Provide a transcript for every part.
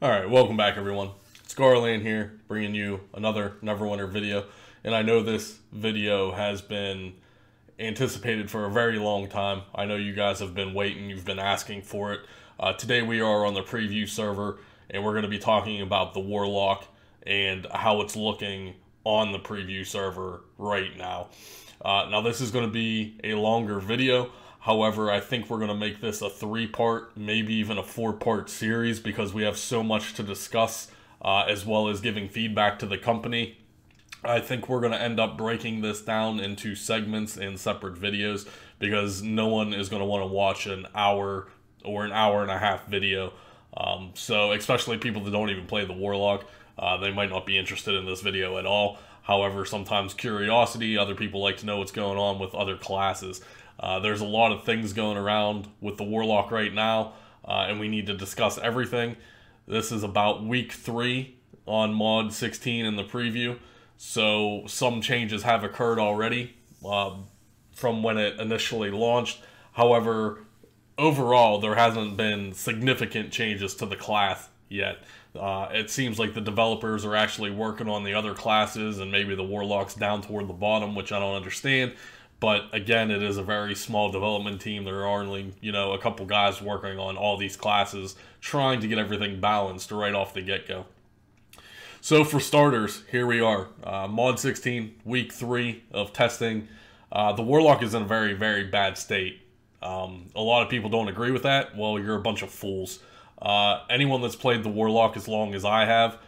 Alright, welcome back everyone. Scarland here, bringing you another Neverwinter video. And I know this video has been anticipated for a very long time. I know you guys have been waiting, you've been asking for it. Today we are on the preview server, and we're going to be talking about the Warlock and how it's looking on the preview server right now. Now this is going to be a longer video. However, I think we're going to make this a 3-part, maybe even a 4-part series because we have so much to discuss, as well as giving feedback to the company. I think we're going to end up breaking this down into segments and separate videos because no one is going to want to watch an hour or an hour and a half video. So especially people that don't even play the Warlock, they might not be interested in this video at all. However, sometimes curiosity, other people like to know what's going on with other classes. There's a lot of things going around with the Warlock right now, and we need to discuss everything. This is about week 3 on mod 16 in the preview, so some changes have occurred already from when it initially launched. However, overall, there hasn't been significant changes to the class yet. It seems like the developers are actually working on the other classes, and maybe the Warlock's down toward the bottom, which I don't understand. But again, it is a very small development team. There are only, a couple guys working on all these classes, trying to get everything balanced right off the get-go. So for starters, here we are. Mod 16, week 3 of testing. The Warlock is in a very, very bad state. A lot of people don't agree with that. Well, you're a bunch of fools. Anyone that's played the Warlock as long as I have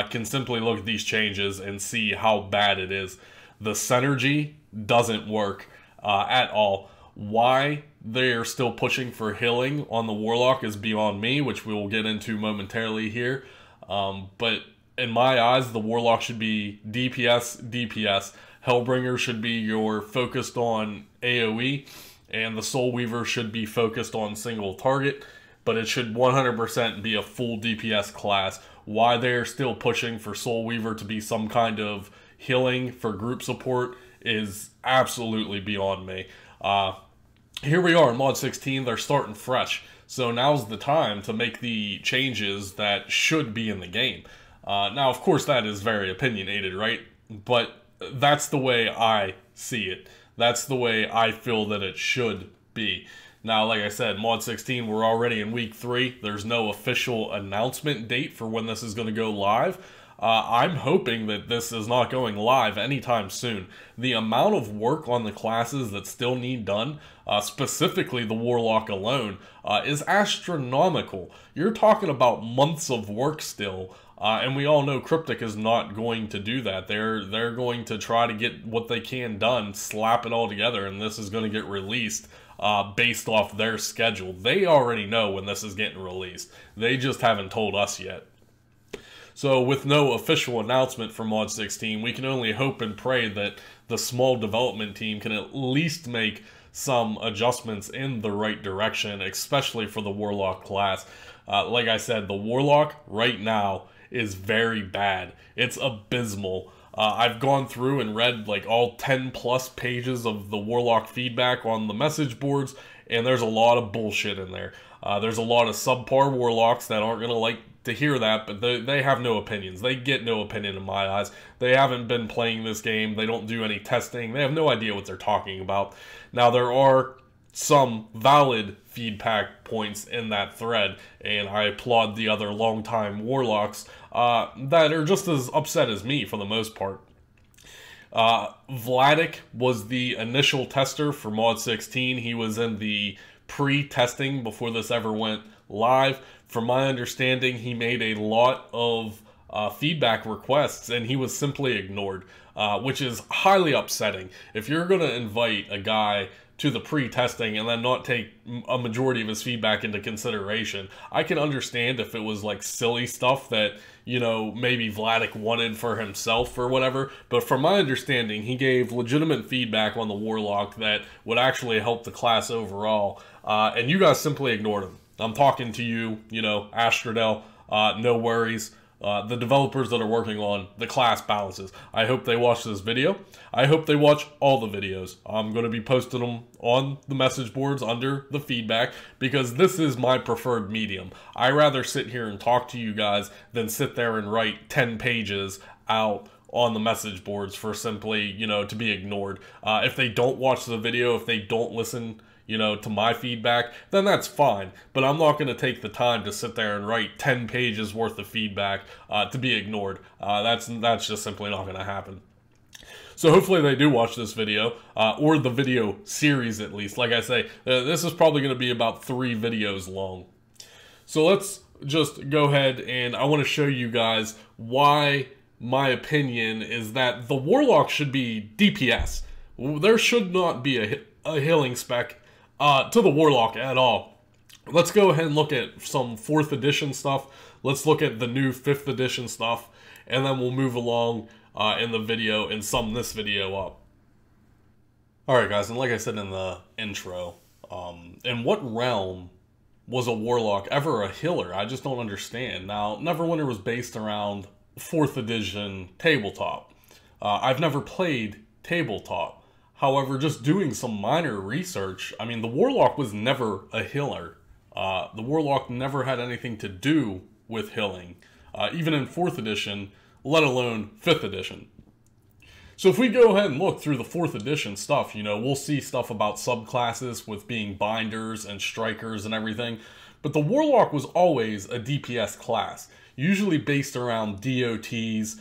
can simply look at these changes and see how bad it is. The synergy doesn't work at all. Why they're still pushing for healing on the Warlock is beyond me, which we will get into momentarily here. But in my eyes, the Warlock should be DPS. Hellbringer should be your focused on AoE, and the Soul Weaver should be focused on single target. But it should 100% be a full DPS class. Why they're still pushing for Soul Weaver to be some kind of healing for group support is absolutely beyond me. Here we are in mod 16, they're starting fresh. So now's the time to make the changes that should be in the game. Now, of course, that is very opinionated, right? But that's the way I see it. That's the way I feel that it should be. Now, like I said, mod 16, we're already in week 3. There's no official announcement date for when this is going to go live. I'm hoping that this is not going live anytime soon. The amount of work on the classes that still need done, specifically the Warlock alone, is astronomical. You're talking about months of work still, and we all know Cryptic is not going to do that. They're going to try to get what they can done, slap it all together, and this is going to get released based off their schedule. They already know when this is getting released. They just haven't told us yet. So with no official announcement for mod 16, we can only hope and pray that the small development team can at least make some adjustments in the right direction, especially for the Warlock class. Like I said, the Warlock right now is very bad. It's abysmal. I've gone through and read like all 10 plus pages of the Warlock feedback on the message boards, and there's a lot of bullshit in there. There's a lot of subpar Warlocks that aren't going to like to hear that, but they have no opinions. They get no opinion in my eyes. They haven't been playing this game. They don't do any testing. They have no idea what they're talking about. Now, there are some valid feedback points in that thread, and I applaud the other longtime Warlocks that are just as upset as me for the most part. Vladik was the initial tester for mod 16. He was in the pre-testing before this ever went live. From my understanding, he made a lot of feedback requests, and he was simply ignored, which is highly upsetting. If you're going to invite a guy to the pre-testing and then not take a majority of his feedback into consideration, I can understand if it was like silly stuff that, maybe Vladik wanted for himself or whatever. But from my understanding, he gave legitimate feedback on the Warlock that would actually help the class overall, and you guys simply ignored him. I'm talking to you, Astrodel, no worries. the developers that are working on the class balances. I hope they watch this video. I hope they watch all the videos. I'm going to be posting them on the message boards under the feedback because this is my preferred medium. I rather sit here and talk to you guys than sit there and write 10 pages out on the message boards for simply, you know, to be ignored. If they don't watch the video, if they don't listen, you know, to my feedback, then that's fine. But I'm not going to take the time to sit there and write 10 pages worth of feedback to be ignored. That's just simply not going to happen. So hopefully they do watch this video, or the video series at least. Like I say, this is probably going to be about 3 videos long. So let's just go ahead and I want to show you guys why my opinion is that the Warlock should be DPS. There should not be a healing spec to the Warlock at all. Let's go ahead and look at some 4th edition stuff. Let's look at the new 5th edition stuff, and then we'll move along in the video and sum this video up. Alright guys, and like I said in the intro, in what realm was a Warlock ever a healer? I just don't understand. Now, Neverwinter was based around 4th edition tabletop. I've never played tabletop. However, just doing some minor research, I mean, the Warlock was never a healer. The Warlock never had anything to do with healing, even in 4th edition, let alone 5th edition. So if we go ahead and look through the 4th edition stuff, you know, we'll see stuff about subclasses with being binders and strikers and everything. But the Warlock was always a DPS class, usually based around DOTs,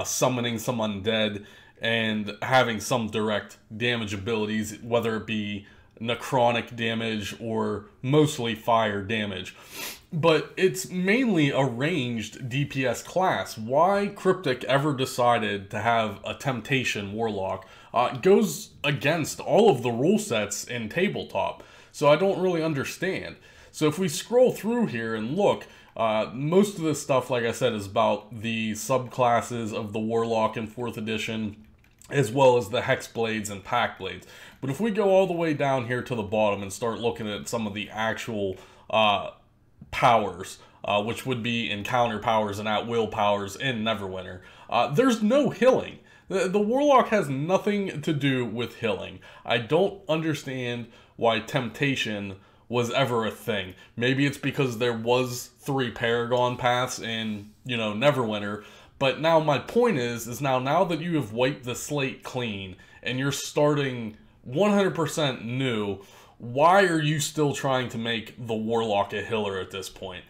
summoning some undead, and having some direct damage abilities, whether it be necrotic damage or mostly fire damage. But it's mainly a ranged DPS class. Why Cryptic ever decided to have a Temptation Warlock goes against all of the rule sets in tabletop. So I don't really understand. So if we scroll through here and look, most of this stuff, like I said, is about the subclasses of the Warlock in 4th edition, as well as the Hex Blades and Pack Blades. But if we go all the way down here to the bottom and start looking at some of the actual powers, which would be encounter powers and at-will powers in Neverwinter, there's no healing. The Warlock has nothing to do with healing. I don't understand why Temptation was ever a thing. Maybe it's because there was 3 Paragon paths in, you know, Neverwinter. But now my point is now that you have wiped the slate clean and you're starting 100% new, why are you still trying to make the Warlock a healer at this point?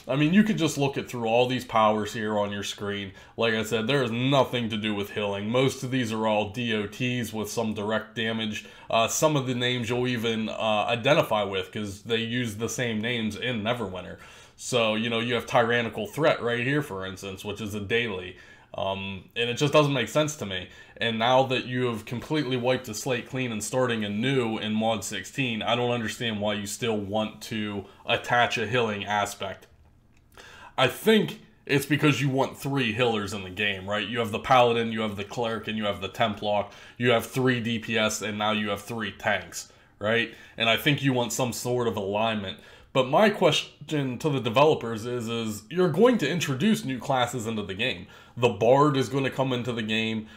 I mean, you could just look at through all these powers here on your screen. Like I said, there is nothing to do with healing. Most of these are all DOTs with some direct damage. Some of the names you'll even identify with because they use the same names in Neverwinter. So, you know, you have Tyrannical Threat right here, for instance, which is a daily. And it just doesn't make sense to me. And now that you have completely wiped the slate clean and starting anew in Mod 16, I don't understand why you still want to attach a healing aspect. I think it's because you want 3 healers in the game, right? You have the Paladin, you have the Cleric, and you have the Templock. You have 3 DPS, and now you have 3 tanks, right? And I think you want some sort of alignment. But my question to the developers is you're going to introduce new classes into the game. The Bard is going to come into the game,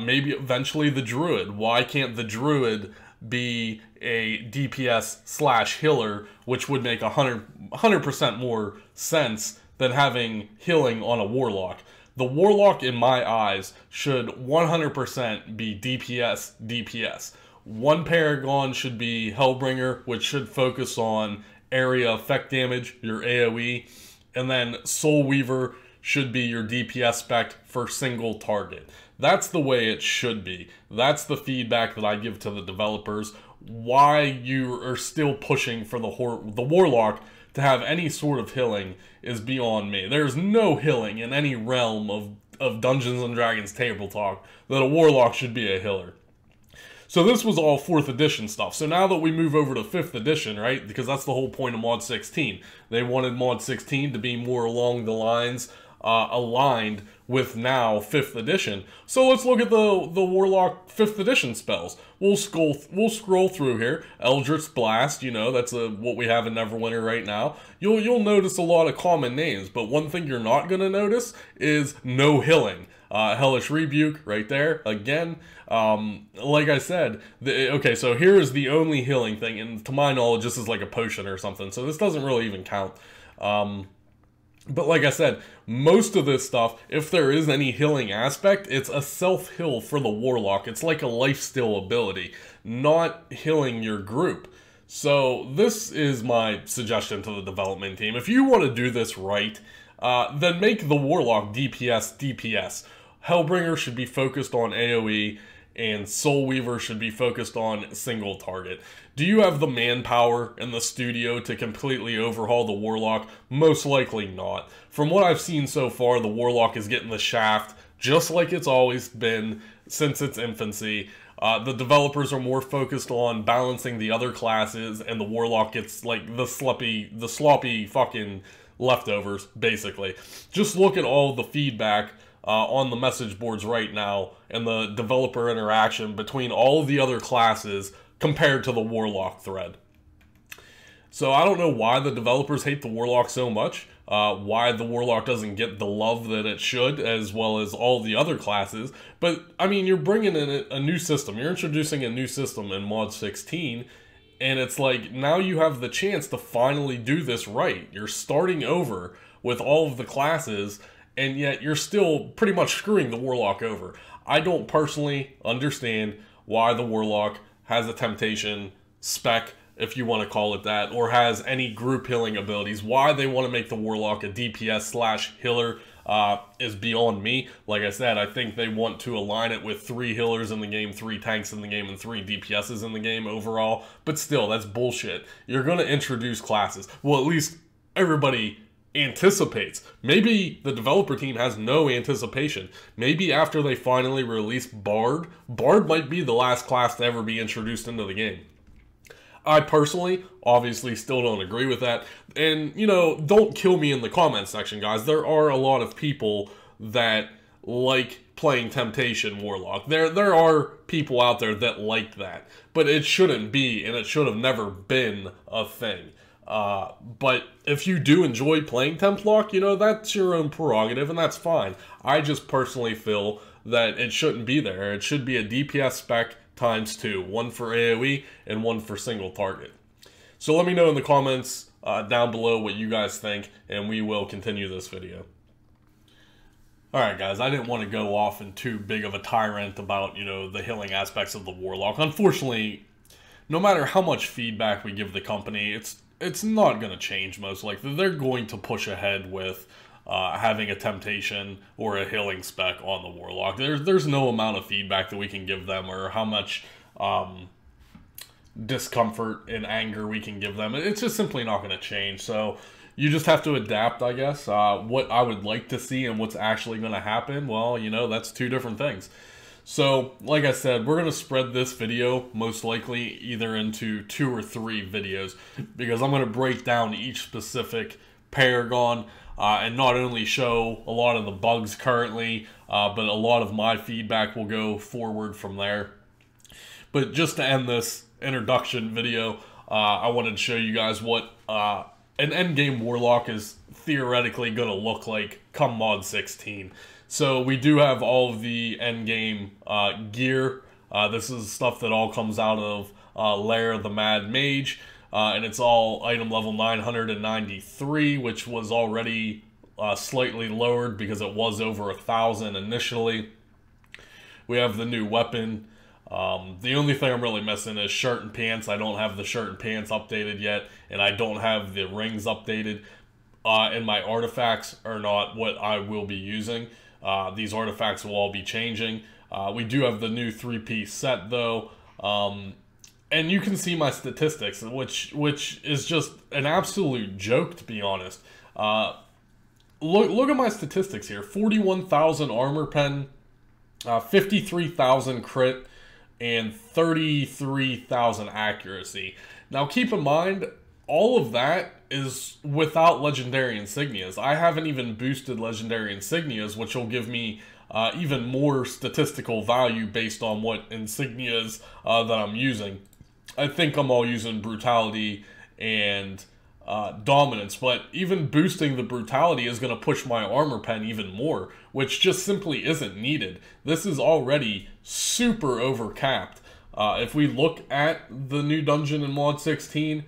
maybe eventually the Druid. Why can't the Druid be a DPS / healer, which would make 100% more sense than having healing on a Warlock? The Warlock, in my eyes, should 100% be DPS. One Paragon should be Hellbringer, which should focus on area effect damage, your AoE, and then Soul Weaver should be your DPS spec for single target. That's the way it should be. That's the feedback that I give to the developers. Why you are still pushing for the Warlock to have any sort of healing is beyond me. There's no healing in any realm of Dungeons & Dragons tabletop that a Warlock should be a healer. So this was all 4th edition stuff. So now that we move over to 5th edition, right, because that's the whole point of Mod 16. They wanted Mod 16 to be more along the lines aligned with now 5th edition. So let's look at the Warlock 5th edition spells. We'll scroll through here. Eldritch Blast, you know, that's what we have in Neverwinter right now. You'll notice a lot of common names, but one thing you're not going to notice is no healing. Hellish Rebuke right there again. Like I said, okay, so here is the only healing thing, and to my knowledge this is like a potion or something, so this doesn't really even count. But like I said, most of this stuff, if there is any healing aspect, it's a self-heal for the Warlock. It's like a lifesteal ability, not healing your group. So this is my suggestion to the development team. If you want to do this right, then make the Warlock DPS. Hellbringer should be focused on AoE, and Soulweaver should be focused on single target. Do you have the manpower in the studio to completely overhaul the Warlock? Most likely not. From what I've seen so far, the Warlock is getting the shaft just like it's always been since its infancy. The developers are more focused on balancing the other classes, and the Warlock gets like the sloppy fucking leftovers, basically. Just look at all the feedback on the message boards right now and the developer interaction between all of the other classes compared to the Warlock thread. So I don't know why the developers hate the Warlock so much, why the Warlock doesn't get the love that it should, as well as all the other classes, but I mean, you're bringing in a new system, you're introducing a new system in Mod 16, and it's like, now you have the chance to finally do this right. You're starting over with all of the classes, and yet you're still pretty much screwing the Warlock over. I don't personally understand why the Warlock has a temptation spec, if you want to call it that, or has any group healing abilities. Why they want to make the Warlock a DPS / healer is beyond me. Like I said, I think they want to align it with 3 healers in the game, 3 tanks in the game, and 3 DPSs in the game overall. But still, that's bullshit. You're going to introduce classes. Well, at least everybody anticipates. Maybe the developer team has no anticipation. Maybe after they finally release Bard might be the last class to ever be introduced into the game. I personally, obviously, still don't agree with that. And, you know, don't kill me in the comments section, guys. There are a lot of people that like playing Temptation Warlock. There are people out there that like that. But it shouldn't be, and it should have never been a thing. But if you do enjoy playing Templock, you know, that's your own prerogative, and that's fine. I just personally feel that it shouldn't be there. It should be a DPS spec ×2, one for AoE and one for single target. So let me know in the comments down below what you guys think, and we will continue this video. Alright guys, I didn't want to go off in too big of a tyrant about, you know, the healing aspects of the Warlock. Unfortunately, no matter how much feedback we give the company, it's not going to change most likely. They're going to push ahead with having a temptation or a healing spec on the Warlock. There's no amount of feedback that we can give them, or how much discomfort and anger we can give them. It's just simply not going to change. So you just have to adapt, I guess. What I would like to see and what's actually going to happen, well, you know, that's 2 different things. So, like I said, we're going to spread this video, most likely, either into 2 or 3 videos, because I'm going to break down each specific Paragon, and not only show a lot of the bugs currently, but a lot of my feedback will go forward from there. But just to end this introduction video, I wanted to show you guys what an endgame Warlock is theoretically going to look like come Mod 16. So we do have all of the endgame gear. This is stuff that all comes out of Lair of the Mad Mage. And it's all item level 993, which was already slightly lowered because it was over 1,000 initially. We have the new weapon. The only thing I'm really missing is shirt and pants. I don't have the shirt and pants updated yet, and I don't have the rings updated. And my artifacts are not what I will be using. These artifacts will all be changing. We do have the new 3-piece set, though. And you can see my statistics, which is just an absolute joke, to be honest. Look at my statistics here. 41,000 armor pen, 53,000 crit, and 33,000 accuracy. Now keep in mind, all of that is without legendary insignias. I haven't even boosted legendary insignias, which will give me even more statistical value based on what insignias that I'm using. I think I'm all using brutality and dominance, but even boosting the brutality is going to push my armor pen even more, which just simply isn't needed. This is already super overcapped. If we look at the new dungeon in Mod 16,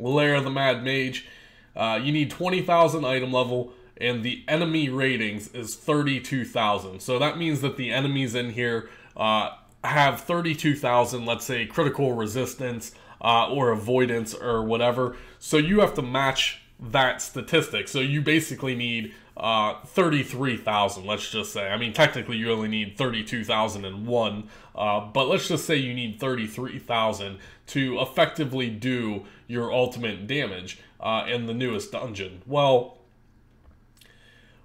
Lair of the Mad Mage, you need 20,000 item level, and the enemy ratings is 32,000. So that means that the enemies in here have 32,000, let's say, critical resistance or avoidance or whatever. So you have to match that statistic. So you basically need 33,000, let's just say. I mean, technically you only need 32,001, but let's just say you need 33,000 to effectively do your ultimate damage in the newest dungeon. Well,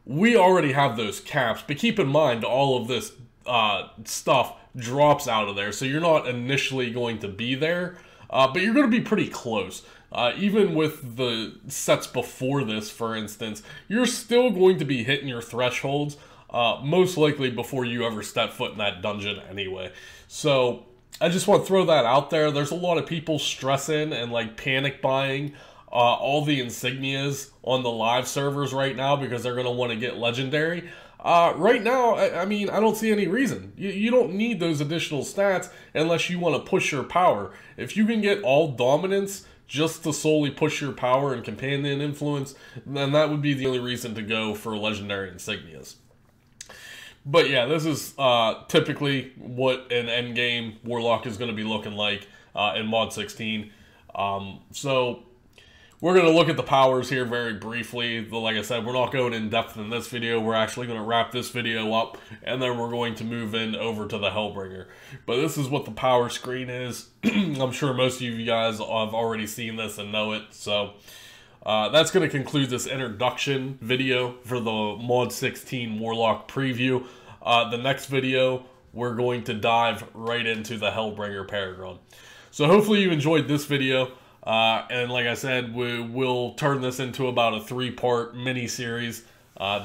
we already have those caps, but keep in mind all of this stuff drops out of there, so you're not initially going to be there, but you're going to be pretty close. Even with the sets before this, for instance, you're still going to be hitting your thresholds, most likely before you ever step foot in that dungeon anyway. So I just want to throw that out there. There's a lot of people stressing and like panic buying all the insignias on the live servers right now because they're going to want to get legendary. Right now, I mean, I don't see any reason. You don't need those additional stats unless you want to push your power. If you can get all dominance just to solely push your power and companion influence, then that would be the only reason to go for legendary insignias. But yeah, this is typically what an endgame Warlock is going to be looking like in Mod 16. So we're going to look at the powers here very briefly. Like I said, we're not going in depth in this video. We're actually going to wrap this video up, and then we're going to move in over to the Hellbringer. But this is what the power screen is. I'm sure most of you guys have already seen this and know it. So that's going to conclude this introduction video for the Mod 16 Warlock preview. The next video, we're going to dive right into the Hellbringer Paragon. So hopefully you enjoyed this video. And like I said, we will turn this into about a 3-part mini-series.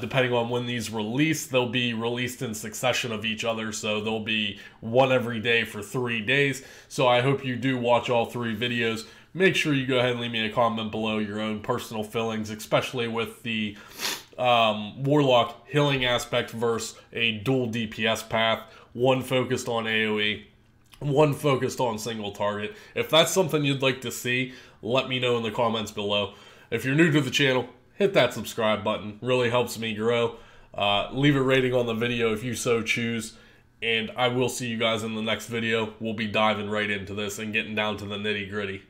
Depending on when these release, they'll be released in succession of each other, so there'll be one every day for 3 days. So I hope you do watch all 3 videos. Make sure you go ahead and leave me a comment below your own personal feelings, especially with the Warlock healing aspect versus a dual DPS path, one focused on AoE, one focused on single target. If that's something you'd like to see, let me know in the comments below. If you're new to the channel, hit that subscribe button. Really helps me grow. Leave a rating on the video if you so choose. And I will see you guys in the next video. We'll be diving right into this and getting down to the nitty-gritty.